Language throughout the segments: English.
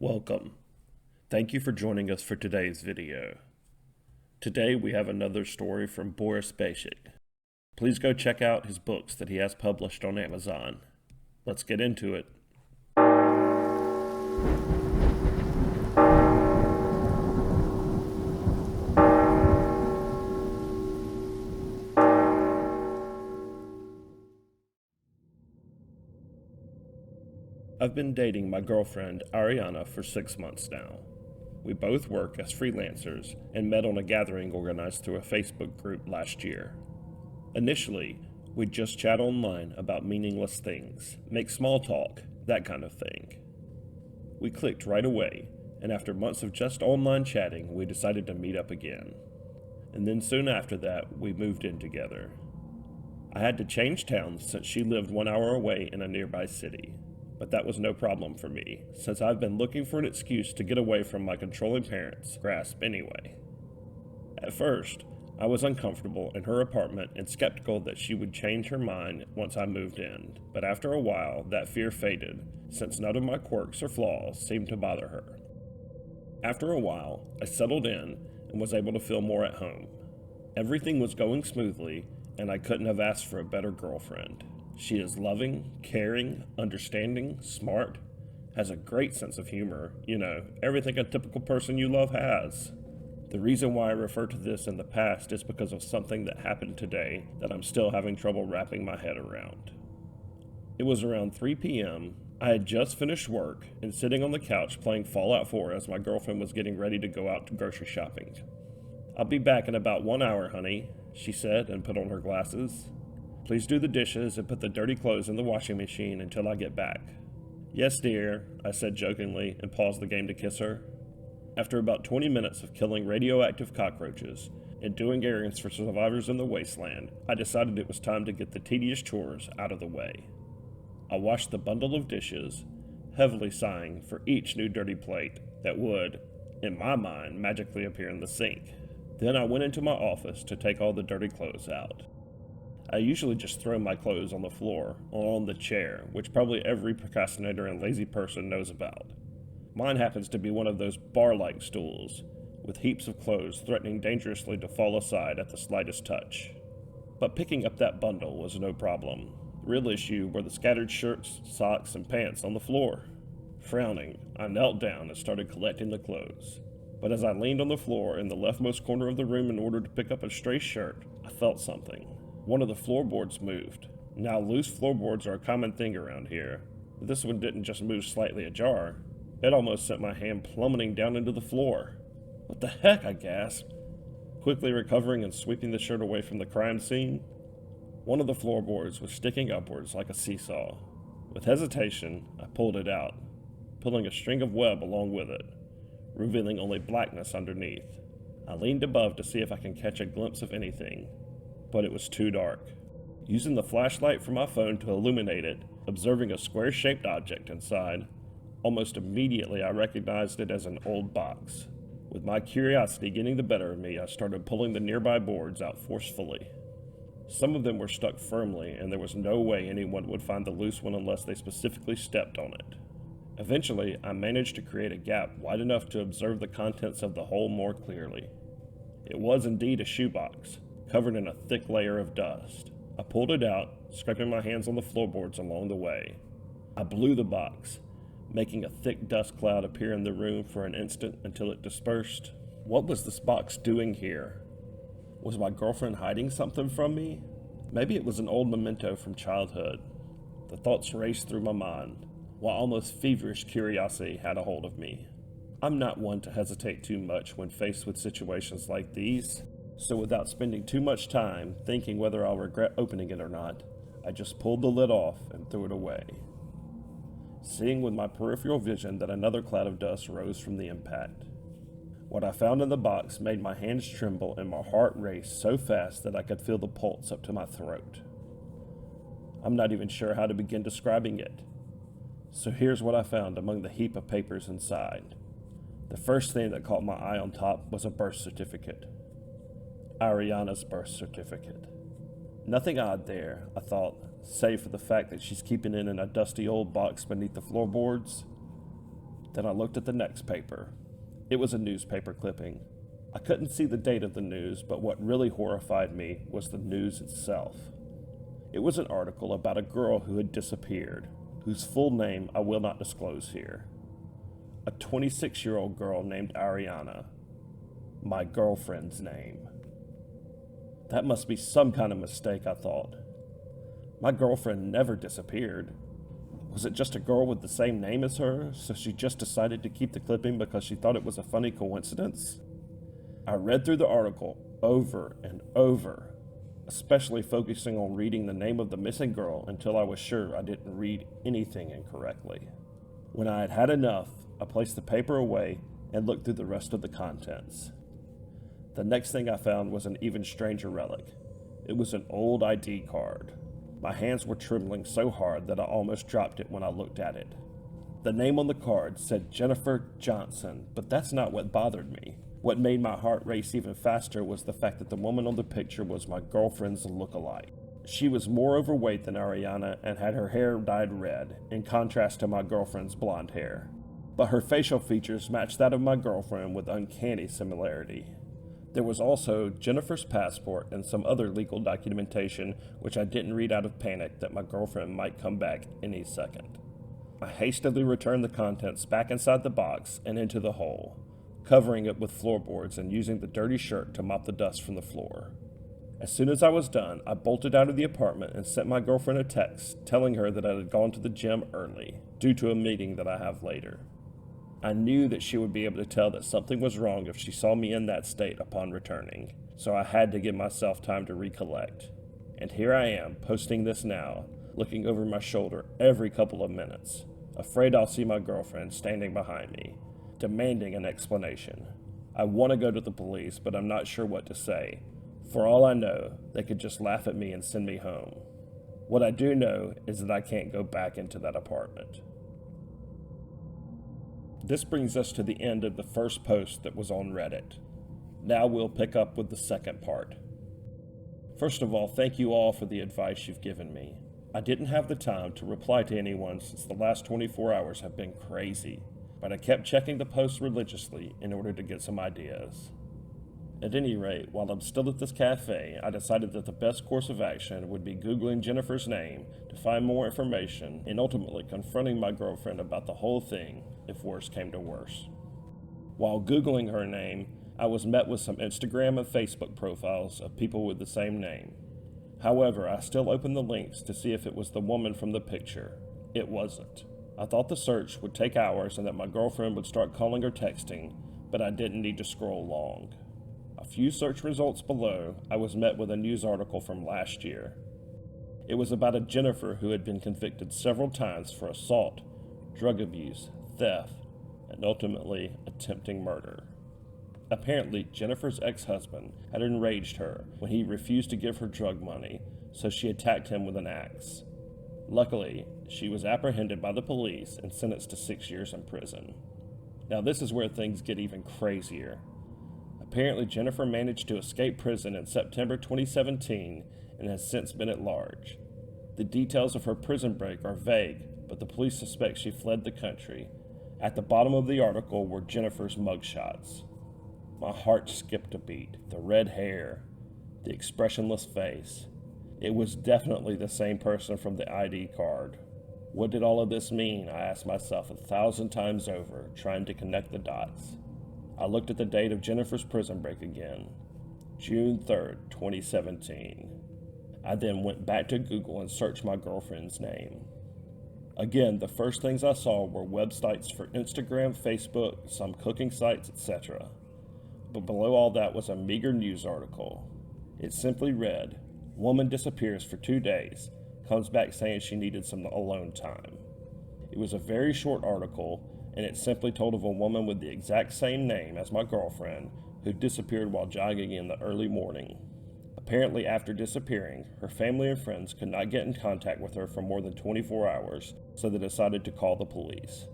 Welcome. Thank you for joining us for today's video. Today we have another story from Boris Bacic. Please go check out his books that he has published on Amazon. Let's get into it. I've been dating my girlfriend Ariana for 6 months now. We both work as freelancers and met on a gathering organized through a Facebook group last year. Initially, we'd just chat online about meaningless things, make small talk, that kind of thing. We clicked right away, and after months of just online chatting, we decided to meet up again. And then soon after that, we moved in together. I had to change towns since she lived 1 hour away in a nearby city. But that was no problem for me, since I've been looking for an excuse to get away from my controlling parents' grasp anyway. At first, I was uncomfortable in her apartment and skeptical that she would change her mind once I moved in, but after a while, that fear faded, since none of my quirks or flaws seemed to bother her. After a while, I settled in and was able to feel more at home. Everything was going smoothly, and I couldn't have asked for a better girlfriend. She is loving, caring, understanding, smart, has a great sense of humor, everything a typical person you love has. The reason why I refer to this in the past is because of something that happened today that I'm still having trouble wrapping my head around. It was around 3 p.m. I had just finished work and sitting on the couch playing Fallout 4 as my girlfriend was getting ready to go out to grocery shopping. "I'll be back in about 1 hour, honey," she said and put on her glasses. "Please do the dishes and put the dirty clothes in the washing machine until I get back." "Yes, dear," I said jokingly and paused the game to kiss her. After about 20 minutes of killing radioactive cockroaches and doing errands for survivors in the wasteland, I decided it was time to get the tedious chores out of the way. I washed the bundle of dishes, heavily sighing for each new dirty plate that would, in my mind, magically appear in the sink. Then I went into my office to take all the dirty clothes out. I usually just throw my clothes on the floor or on the chair, which probably every procrastinator and lazy person knows about. Mine happens to be one of those bar-like stools, with heaps of clothes threatening dangerously to fall aside at the slightest touch. But picking up that bundle was no problem. The real issue were the scattered shirts, socks, and pants on the floor. Frowning, I knelt down and started collecting the clothes. But as I leaned on the floor in the leftmost corner of the room in order to pick up a stray shirt, I felt something. One of the floorboards moved. Now, loose floorboards are a common thing around here. But this one didn't just move slightly ajar. It almost sent my hand plummeting down into the floor. "What the heck?" I gasped, quickly recovering and sweeping the shirt away from the crime scene. One of the floorboards was sticking upwards like a seesaw. With hesitation, I pulled it out, pulling a string of web along with it, revealing only blackness underneath. I leaned above to see if I could catch a glimpse of anything, but it was too dark. Using the flashlight from my phone to illuminate it, observing a square-shaped object inside, almost immediately I recognized it as an old box. With my curiosity getting the better of me, I started pulling the nearby boards out forcefully. Some of them were stuck firmly, and there was no way anyone would find the loose one unless they specifically stepped on it. Eventually, I managed to create a gap wide enough to observe the contents of the hole more clearly. It was indeed a shoebox, covered in a thick layer of dust. I pulled it out, scraping my hands on the floorboards along the way. I blew the box, making a thick dust cloud appear in the room for an instant until it dispersed. What was this box doing here? Was my girlfriend hiding something from me? Maybe it was an old memento from childhood. The thoughts raced through my mind, while almost feverish curiosity had a hold of me. I'm not one to hesitate too much when faced with situations like these. So without spending too much time thinking whether I'll regret opening it or not, I just pulled the lid off and threw it away, seeing with my peripheral vision that another cloud of dust rose from the impact. What I found in the box made my hands tremble and my heart race so fast that I could feel the pulse up to my throat. I'm not even sure how to begin describing it. So here's what I found among the heap of papers inside. The first thing that caught my eye on top was a birth certificate. Ariana's birth certificate. Nothing odd there, I thought, save for the fact that she's keeping it in a dusty old box beneath the floorboards. Then I looked at the next paper. It was a newspaper clipping. I couldn't see the date of the news, but what really horrified me was the news itself. It was an article about a girl who had disappeared, whose full name I will not disclose here. A 26-year-old girl named Ariana. My girlfriend's name. That must be some kind of mistake, I thought. My girlfriend never disappeared. Was it just a girl with the same name as her, so she just decided to keep the clipping because she thought it was a funny coincidence? I read through the article over and over, especially focusing on reading the name of the missing girl until I was sure I didn't read anything incorrectly. When I had had enough, I placed the paper away and looked through the rest of the contents. The next thing I found was an even stranger relic. It was an old ID card. My hands were trembling so hard that I almost dropped it when I looked at it. The name on the card said Jennifer Johnson, but that's not what bothered me. What made my heart race even faster was the fact that the woman on the picture was my girlfriend's look-alike. She was more overweight than Ariana and had her hair dyed red, in contrast to my girlfriend's blonde hair. But her facial features matched that of my girlfriend with uncanny similarity. There was also Jennifer's passport and some other legal documentation which I didn't read out of panic that my girlfriend might come back any second. I hastily returned the contents back inside the box and into the hole, covering it with floorboards and using the dirty shirt to mop the dust from the floor. As soon as I was done, I bolted out of the apartment and sent my girlfriend a text telling her that I had gone to the gym early, due to a meeting that I have later. I knew that she would be able to tell that something was wrong if she saw me in that state upon returning, so I had to give myself time to recollect. And here I am, posting this now, looking over my shoulder every couple of minutes, afraid I'll see my girlfriend standing behind me, demanding an explanation. I want to go to the police, but I'm not sure what to say. For all I know, they could just laugh at me and send me home. What I do know is that I can't go back into that apartment. This brings us to the end of the first post that was on Reddit. Now we'll pick up with the second part. First of all, thank you all for the advice you've given me. I didn't have the time to reply to anyone since the last 24 hours have been crazy, but I kept checking the posts religiously in order to get some ideas. At any rate, while I'm still at this cafe, I decided that the best course of action would be Googling Jennifer's name to find more information and ultimately confronting my girlfriend about the whole thing if worse came to worse. While Googling her name, I was met with some Instagram and Facebook profiles of people with the same name. However, I still opened the links to see if it was the woman from the picture. It wasn't. I thought the search would take hours and that my girlfriend would start calling or texting, but I didn't need to scroll long. A few search results below, I was met with a news article from last year. It was about a Jennifer who had been convicted several times for assault, drug abuse, theft, and ultimately attempting murder. Apparently, Jennifer's ex-husband had enraged her when he refused to give her drug money, so she attacked him with an axe. Luckily, she was apprehended by the police and sentenced to 6 years in prison. Now this is where things get even crazier. Apparently, Jennifer managed to escape prison in September 2017 and has since been at large. The details of her prison break are vague, but the police suspect she fled the country. At the bottom of the article were Jennifer's mugshots. My heart skipped a beat. The red hair, the expressionless face. It was definitely the same person from the ID card. What did all of this mean? I asked myself 1,000 times over, trying to connect the dots. I looked at the date of Jennifer's prison break again, June 3rd, 2017. I then went back to Google and searched my girlfriend's name. Again, the first things I saw were websites for Instagram, Facebook, some cooking sites, etc. But below all that was a meager news article. It simply read, "Woman disappears for 2 days, comes back saying she needed some alone time." It was a very short article, and it simply told of a woman with the exact same name as my girlfriend who disappeared while jogging in the early morning. Apparently, after disappearing, her family and friends could not get in contact with her for more than 24 hours, so they decided to call the police.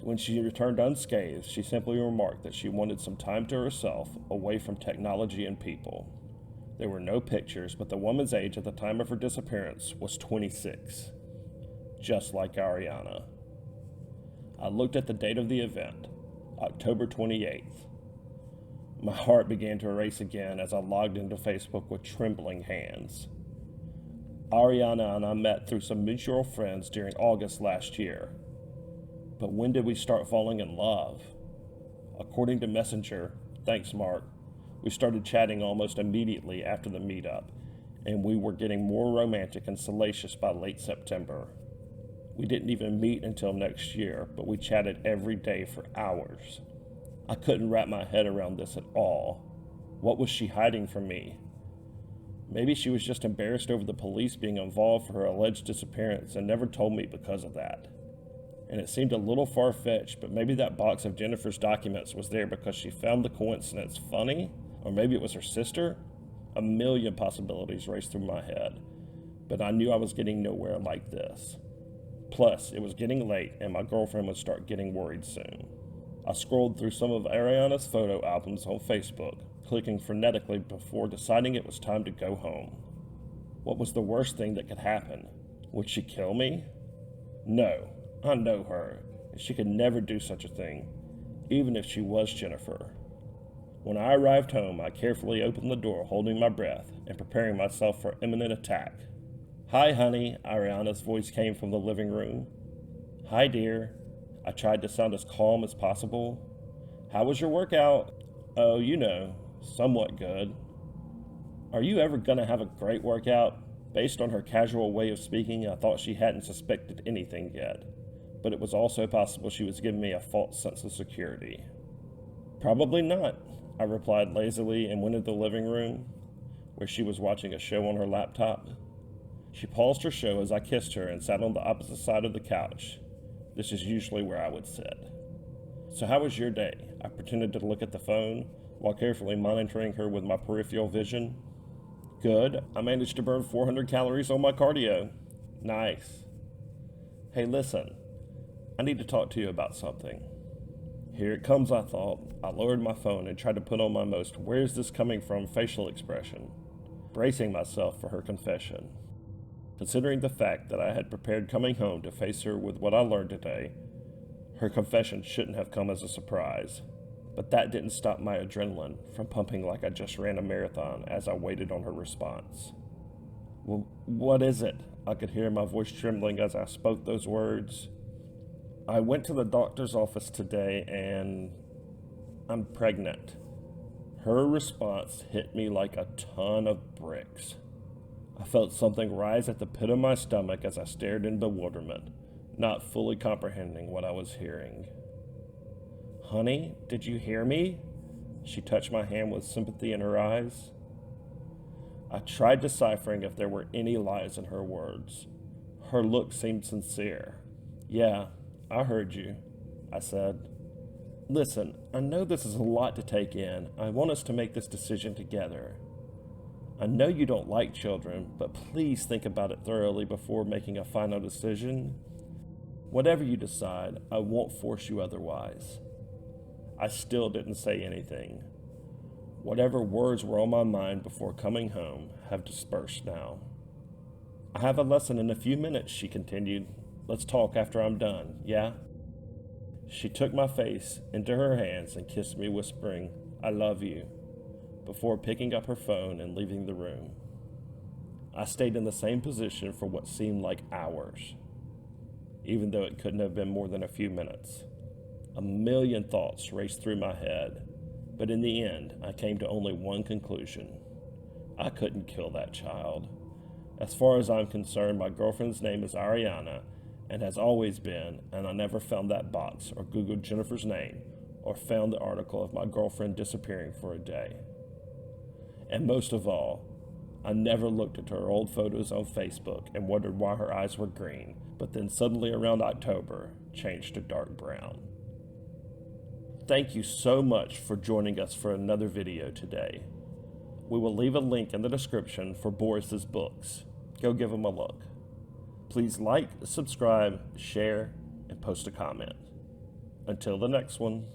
When she returned unscathed, she simply remarked that she wanted some time to herself, away from technology and people. There were no pictures, but the woman's age at the time of her disappearance was 26, just like Ariana. I looked at the date of the event, October 28th. My heart began to race again as I logged into Facebook with trembling hands. Ariana and I met through some mutual friends during August last year. But when did we start falling in love? According to Messenger, thanks Mark, we started chatting almost immediately after the meetup, and we were getting more romantic and salacious by late September. We didn't even meet until next year, but we chatted every day for hours. I couldn't wrap my head around this at all. What was she hiding from me? Maybe she was just embarrassed over the police being involved for her alleged disappearance and never told me because of that. And it seemed a little far-fetched, but maybe that box of Jennifer's documents was there because she found the coincidence funny, or maybe it was her sister. A million possibilities raced through my head, but I knew I was getting nowhere like this. Plus, it was getting late and my girlfriend would start getting worried soon. I scrolled through some of Ariana's photo albums on Facebook, clicking frenetically before deciding it was time to go home. What was the worst thing that could happen? Would she kill me? No, I know her, and she could never do such a thing, even if she was Jennifer. When I arrived home, I carefully opened the door, holding my breath and preparing myself for imminent attack. "Hi, honey," Ariana's voice came from the living room. "Hi, dear." I tried to sound as calm as possible. "How was your workout?" "Oh, you know, somewhat good." "Are you ever gonna have a great workout?" Based on her casual way of speaking, I thought she hadn't suspected anything yet, but it was also possible she was giving me a false sense of security. "Probably not," I replied lazily and went into the living room, where she was watching a show on her laptop. She paused her show as I kissed her and sat on the opposite side of the couch. This is usually where I would sit. "So how was your day?" I pretended to look at the phone while carefully monitoring her with my peripheral vision. "Good. I managed to burn 400 calories on my cardio." "Nice." "Hey, listen. I need to talk to you about something." Here it comes, I thought. I lowered my phone and tried to put on my most "where's this coming from" facial expression, bracing myself for her confession. Considering the fact that I had prepared coming home to face her with what I learned today, her confession shouldn't have come as a surprise. But that didn't stop my adrenaline from pumping like I just ran a marathon as I waited on her response. "Well, what is it?" I could hear my voice trembling as I spoke those words. "I went to the doctor's office today and I'm pregnant." Her response hit me like a ton of bricks. I felt something rise at the pit of my stomach as I stared in bewilderment, not fully comprehending what I was hearing. "Honey, did you hear me?" She touched my hand with sympathy in her eyes. I tried deciphering if there were any lies in her words. Her look seemed sincere. "Yeah, I heard you," I said. "Listen, I know this is a lot to take in. I want us to make this decision together. I know you don't like children, but please think about it thoroughly before making a final decision. Whatever you decide, I won't force you otherwise." I still didn't say anything. Whatever words were on my mind before coming home have dispersed now. "I have a lesson in a few minutes," she continued. "Let's talk after I'm done, yeah?" She took my face into her hands and kissed me, whispering, "I love you," before picking up her phone and leaving the room. I stayed in the same position for what seemed like hours, even though it couldn't have been more than a few minutes. A million thoughts raced through my head, but in the end, I came to only one conclusion. I couldn't kill that child. As far as I'm concerned, my girlfriend's name is Ariana, and has always been, and I never found that box or Googled Jennifer's name or found the article of my girlfriend disappearing for a day. And most of all, I never looked at her old photos on Facebook and wondered why her eyes were green, but then suddenly around October changed to dark brown. Thank you so much for joining us for another video today. We will leave a link in the description for Boris's books. Go give them a look. Please like, subscribe, share, and post a comment. Until the next one.